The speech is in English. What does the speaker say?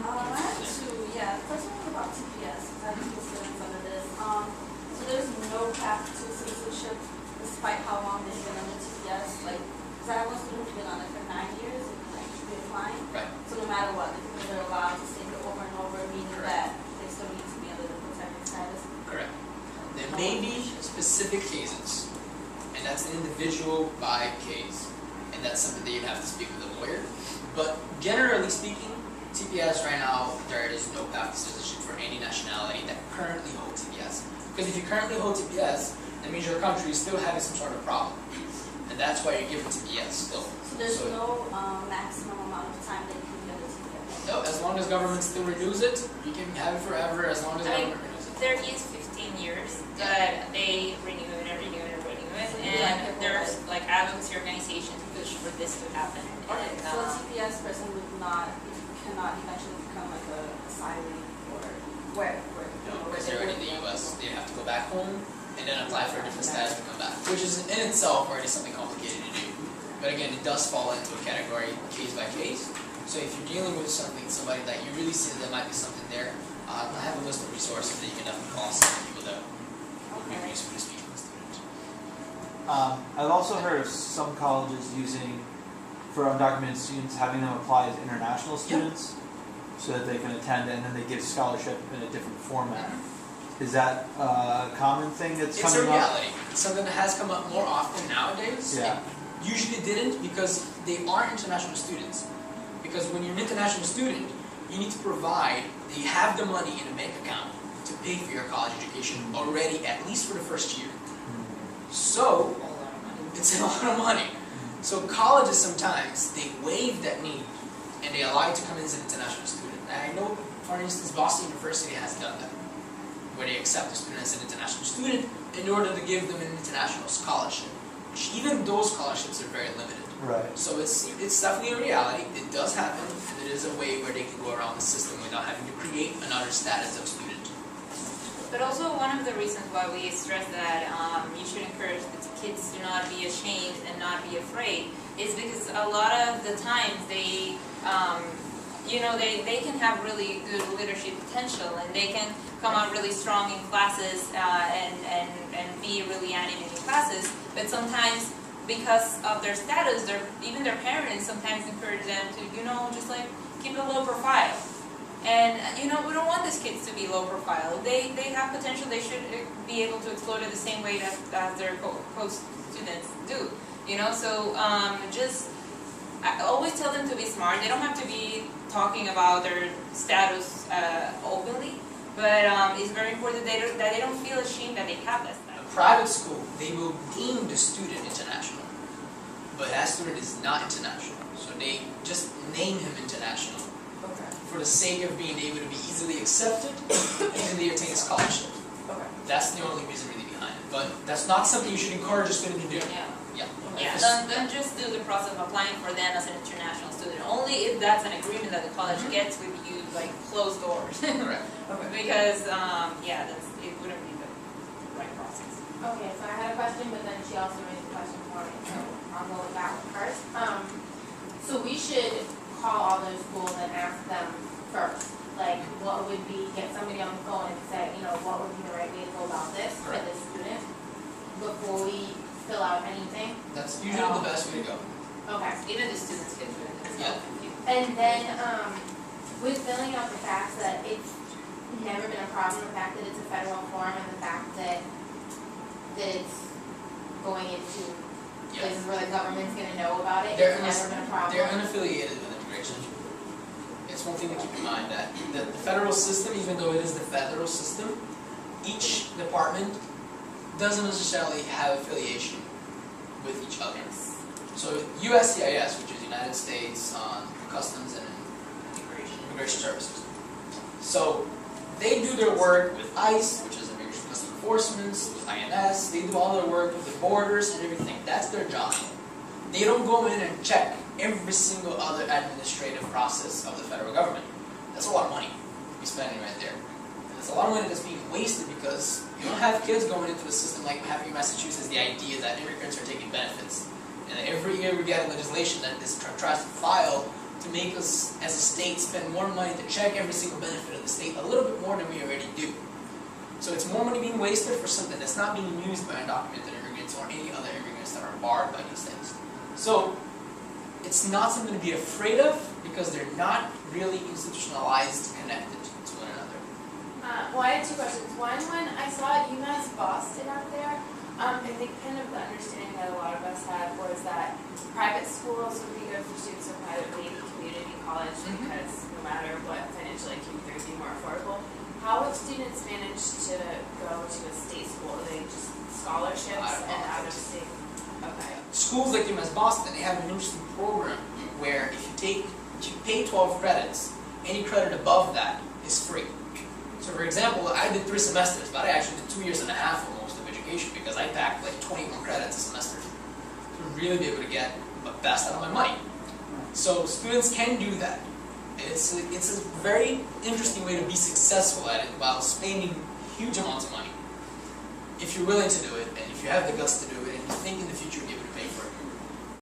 I have two, the first one was about TPS, because I think it's in front of this. So there's no path to citizenship despite how long they've been on the TPS. Like, because I have one student who's been on it for 9 years and like should be applying. Right. So no matter what, they're allowed to stay there over and over, meaning Correct. that they still need to be under the protected status. Correct. There may be specific cases, and that's an individual by case, and that's something that you'd have to speak with a lawyer. But generally speaking, TPS right now, there is no path to citizenship for any nationality that currently holds TPS. Because if you currently hold TPS, that means your country is still having some sort of problem. And that's why you're given TPS still. So there's no maximum amount of time that you can get a TPS? No, as long as government still renews it, you can have it forever as long as government renews it. There is 15 years, but they renew it and renew it and renew it. And there's like advocacy organizations push for this to happen. Okay, so a TPS person cannot eventually become like a asylum or where? No, because they're already in the U.S. They have to go back home and then apply for a different status to come back, which is in itself already something complicated to do. But again, it does fall into a category case by case. So if you're dealing with somebody that you really see that there might be something there, I have a list of resources that you can definitely call some people that would be useful to speak to the student. I've also heard of some colleges using, for undocumented students, having them apply as international students so that they can attend, and then they give scholarship in a different format. Is that a common thing that's coming up? It's a reality. It's something that has come up more often nowadays. Yeah. It usually didn't because they are international students. Because when you're an international student, you need to provide, they have the money in a bank account to pay for your college education already, at least for the first year. So, it's a lot of money. So colleges sometimes, they waive that need and they allow you to come in as an international student. And I know, for instance, Boston University has done that, where they accept a student as an international student in order to give them an international scholarship. Which even those scholarships are very limited. Right. So it's definitely a reality. It does happen. And it is a way where they can go around the system without having to create another status of student. But also one of the reasons why we stress that you should encourage the kids to not be ashamed and not be afraid is because a lot of the times they can have really good leadership potential and they can come out really strong in classes and be really animated in classes, but sometimes because of their status, even their parents sometimes encourage them to, just like keep a low profile. And, we don't want these kids to be low profile. They have potential. They should be able to explore it the same way that their co-students do. So I always tell them to be smart. They don't have to be talking about their status openly, but it's very important that they don't feel ashamed that they have that status. A private school, they will deem the student international, but that student is not international. So they just name him international. For the sake of being able to be easily accepted, and they obtain a scholarship. Okay. That's the only reason really behind it. But that's not something you should encourage a student to do. Yeah. Yeah. Don't just do the process of applying for them as an international student. Only if that's an agreement that the college gets with you, like closed doors. Correct. Because it wouldn't be the right process. Okay, so I had a question, but then she also raised a question for me, so I'll go with that one first. So we should call all those schools and ask them first, like what would be, get somebody on the phone and say, what would be the right way to go about this for the student before we fill out anything? That's usually the best way to go. Okay. Even the students can do it. Yeah. And then with filling out the fact that it's never been a problem, the fact that it's a federal form and the fact that it's going into places where the government's going to know about it, it's never been a problem. They're unaffiliated with immigration. It's one thing to keep in mind that the federal system, even though it is the federal system, each department doesn't necessarily have affiliation with each other. So USCIS, which is United States Customs and Immigration Services. So they do their work with ICE, which is Immigration Customs Enforcement, with INS. They do all their work with the borders and everything. That's their job. They don't go in and check every single other administrative process of the federal government. That's a lot of money to be spending right there. And it's a lot of money that's being wasted because you don't have kids going into a system like we have in Massachusetts, the idea that immigrants are taking benefits. And every year we get legislation that this tries to file to make us as a state spend more money to check every single benefit of the state a little bit more than we already do. So it's more money being wasted for something that's not being used by undocumented immigrants or any other immigrants that are barred by these things. So it's not something to be afraid of because they're not really institutionalized, connected to one another. Well, I had two questions. One, when I saw UMass Boston out there, I think kind of the understanding that a lot of us had was that private schools would be good for students of private, maybe community college, because no matter what financially came through, it'd be more affordable. How would students manage to go to a state school? Are they just scholarships and out of state? Okay. Schools like UMass Boston, they have an interesting program where if you pay 12 credits, any credit above that is free. So for example, I did 3 semesters, but I actually did 2 years and a half almost of education because I packed like 21 credits a semester to really be able to get the best out of my money. So students can do that. It's a very interesting way to be successful at it while spending huge amounts of money. If you're willing to do it, and if you have the guts to do it, and you think in the future you'll be able to pay for it.